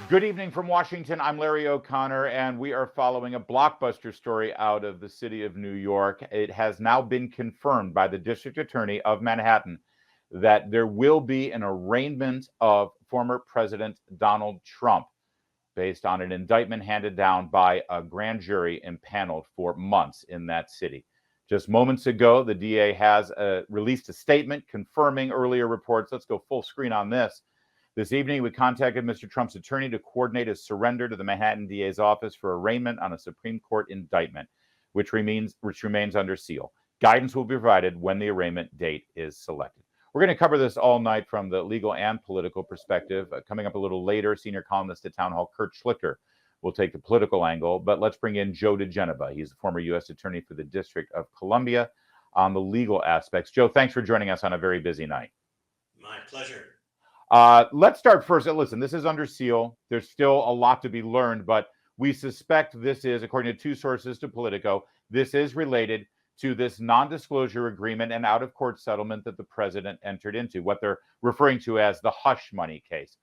Good evening from Washington. I'm Larry O'Connor, and we are following a blockbuster story out of the city of New York. It has now been confirmed by the district attorney of Manhattan that there will be an arraignment of former President Donald Trump based on an indictment handed down by a grand jury impaneled for months in that city. Just moments ago, the DA has released a statement confirming earlier reports. Let's go full screen on this. This evening, we contacted Mr. Trump's attorney to coordinate his surrender to the Manhattan DA's office for arraignment on a Supreme Court indictment, which remains under seal. Guidance will be provided when the arraignment date is selected. We're going to cover this all night from the legal and political perspective. Coming up a little later, senior columnist at Town Hall, Kurt Schlichter, will take the political angle. But let's bring in Joe diGenova. He's the former U.S. attorney for the District of Columbia on the legal aspects. Joe, thanks for joining us on a very busy night. My pleasure. Let's start first. Listen, this is under seal. There's still a lot to be learned, but we suspect this is, according to two sources to Politico, this is related to this non-disclosure agreement and out-of-court settlement that the president entered into, what they're referring to as the hush money case.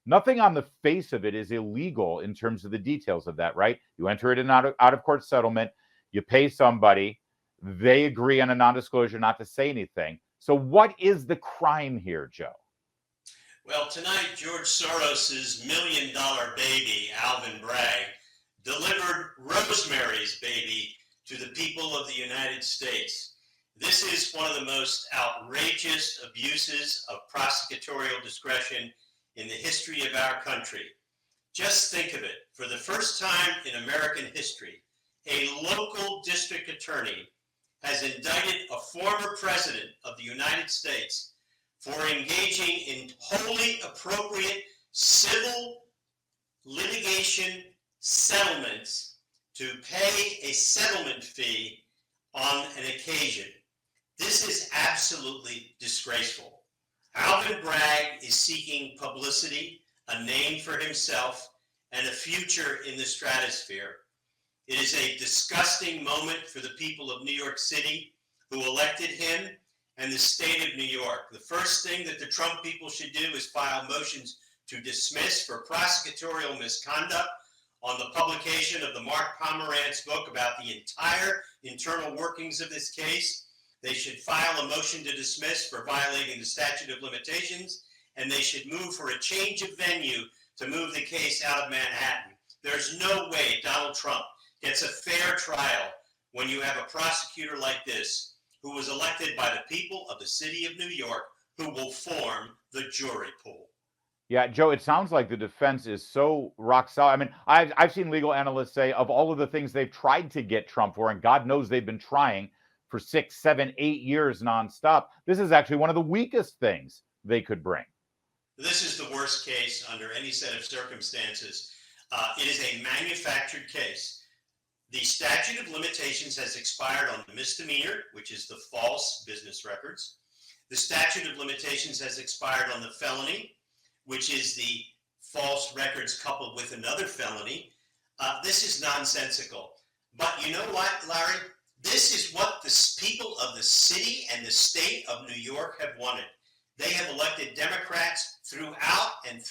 Nothing on the face of it is illegal in terms of the details of that, right? You enter it in an out-of-court settlement, you pay somebody, they agree on a non-disclosure not to say anything. So what is the crime here, Joe? Well, tonight, George Soros' $1 million baby, Alvin Bragg, delivered Rosemary's Baby to the people of the United States. This is one of the most outrageous abuses of prosecutorial discretion in the history of our country. Just think of it. For the first time in American history, a local district attorney has indicted a former president of the United States for engaging in wholly appropriate civil litigation settlements to pay a settlement fee on an occasion. This is absolutely disgraceful. Alvin Bragg is seeking publicity, a name for himself, and a future in the stratosphere. It is a disgusting moment for the people of New York City who elected him and the state of New York. The first thing that the Trump people should do is file motions to dismiss for prosecutorial misconduct on the publication of the Mark Pomerantz book about the entire internal workings of this case. They should file a motion to dismiss for violating the statute of limitations, and they should move for a change of venue to move the case out of Manhattan. There's no way Donald Trump gets a fair trial when you have a prosecutor like this, who was elected by the people of the city of New York, who will form the jury pool. Yeah, Joe, it sounds like the defense is so rock solid. I mean, I've seen legal analysts say of all of the things they've tried to get Trump for, and God knows they've been trying for 6, 7, 8 years nonstop, this is actually one of the weakest things they could bring. This is the worst case under any set of circumstances. It is a manufactured case. The statute of limitations has expired on the misdemeanor, which is the false business records. The statute of limitations has expired on the felony, which is the false records coupled with another felony. This is nonsensical. But you know what, Larry? This is what the people of the city and the state of New York have wanted. They have elected Democrats throughout and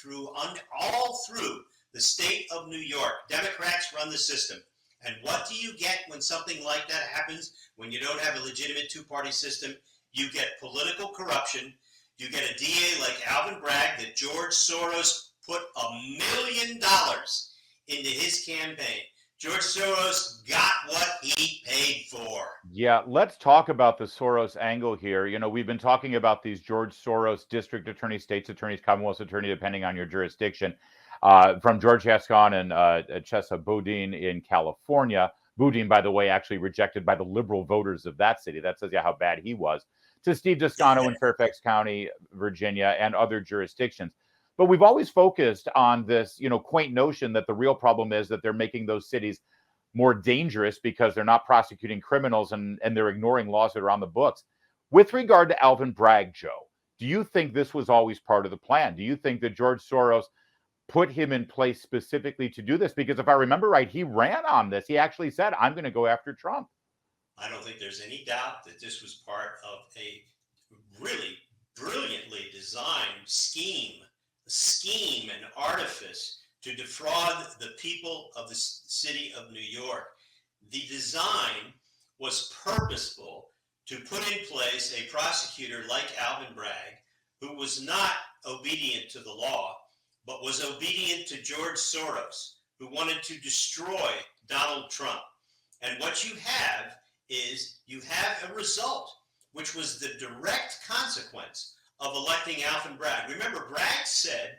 all through the state of New York. Democrats run the system. And what do you get when something like that happens? When you don't have a legitimate two-party system, you get political corruption. You get a DA like Alvin Bragg that George Soros put $1 million into his campaign. George Soros got what he paid for. Yeah, let's talk about the Soros angle here. You know, we've been talking about these George Soros district attorneys, states attorneys, Commonwealth attorney, depending on your jurisdiction. From George Gascon and Chesa Boudin in California. Boudin, by the way, actually rejected by the liberal voters of that city. That says you how bad he was. To Steve Descano in Fairfax County, Virginia, and other jurisdictions. But we've always focused on this, quaint notion that the real problem is that they're making those cities more dangerous because they're not prosecuting criminals and they're ignoring laws that are on the books. With regard to Alvin Bragg, Joe, do you think this was always part of the plan? Do you think that George Soros put him in place specifically to do this? Because if I remember right, he ran on this. He actually said, I'm going to go after Trump. I don't think there's any doubt that this was part of a really brilliantly designed scheme and artifice to defraud the people of the city of New York. The design was purposeful to put in place a prosecutor like Alvin Bragg, who was not obedient to the law, but was obedient to George Soros, who wanted to destroy Donald Trump. And what you have is you have a result, which was the direct consequence of electing Alvin Bragg. Remember, Bragg said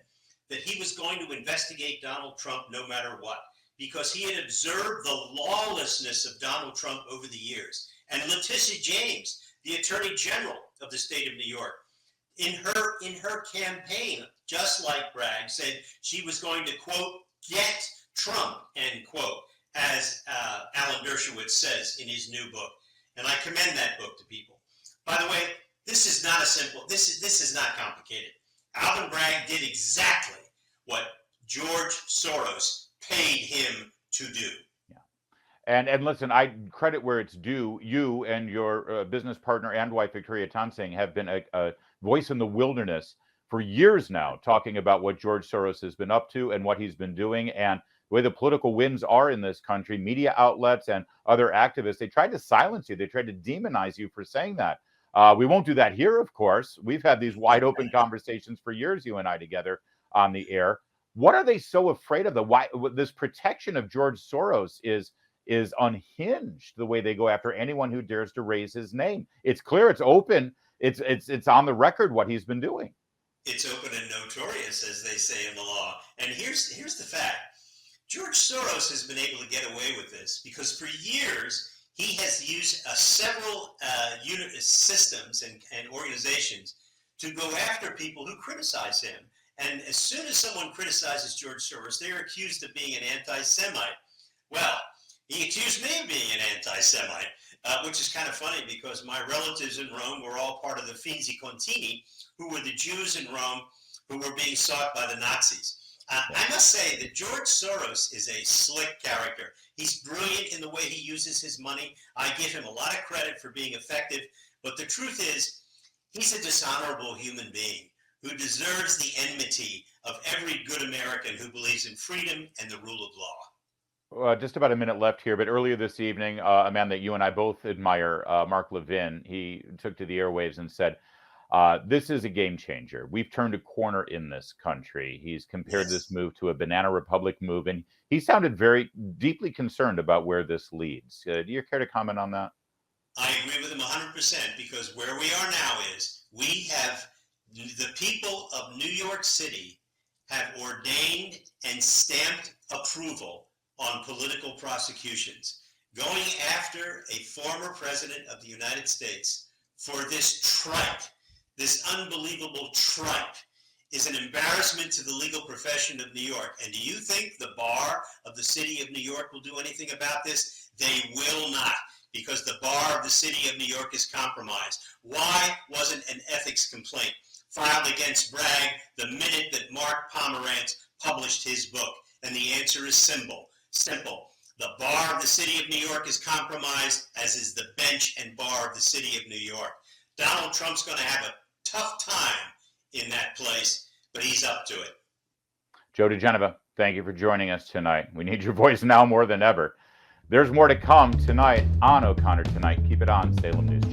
that he was going to investigate Donald Trump no matter what, because he had observed the lawlessness of Donald Trump over the years. And Letitia James, the Attorney General of the state of New York, in her campaign, just like Bragg, said she was going to, quote, get Trump, end quote, as Alan Dershowitz says in his new book. And I commend that book to people. By the way, this is not this is not complicated. Alvin Bragg did exactly what George Soros paid him to do. And listen, I credit where it's due. You and your business partner and wife, Victoria Tonsing, have been a voice in the wilderness for years now, talking about what George Soros has been up to and what he's been doing. And the way the political winds are in this country, media outlets and other activists, they tried to silence you. They tried to demonize you for saying that. We won't do that here, of course. We've had these wide open conversations for years, you and I together on the air. What are they so afraid of? Why this protection of George Soros is unhinged, the way they go after anyone who dares to raise his name. It's clear, it's open, it's on the record what he's been doing. It's open and notorious, as they say in the law. And here's the fact. George Soros has been able to get away with this because for years he has used several systems and organizations to go after people who criticize him. And as soon as someone criticizes George Soros, they're accused of being an anti-Semite. Well, he accused me of being an anti-Semite, which is kind of funny because my relatives in Rome were all part of the Finzi Contini, who were the Jews in Rome who were being sought by the Nazis. I must say that George Soros is a slick character. He's brilliant in the way he uses his money. I give him a lot of credit for being effective. But the truth is, he's a dishonorable human being who deserves the enmity of every good American who believes in freedom and the rule of law. Just about a minute left here, but earlier this evening, a man that you and I both admire, Mark Levin, he took to the airwaves and said, this is a game changer. We've turned a corner in this country. He's compared this move to a banana republic move, and he sounded very deeply concerned about where this leads. Do you care to comment on that? I agree with him 100% because where we are now is we have the people of New York City have ordained and stamped approval on political prosecutions, going after a former president of the United States for this tripe, this unbelievable tripe, is an embarrassment to the legal profession of New York. And do you think the bar of the city of New York will do anything about this? They will not, because the bar of the city of New York is compromised. Why wasn't an ethics complaint filed against Bragg the minute that Mark Pomerantz published his book? And the answer is simple. The bar of the city of New York is compromised, as is the bench and bar of the city of New York. Donald Trump's going to have a tough time in that place, but he's up to it. Joe diGenova, thank you for joining us tonight. We need your voice now more than ever. There's more to come tonight on O'Connor Tonight. Keep it on Salem News.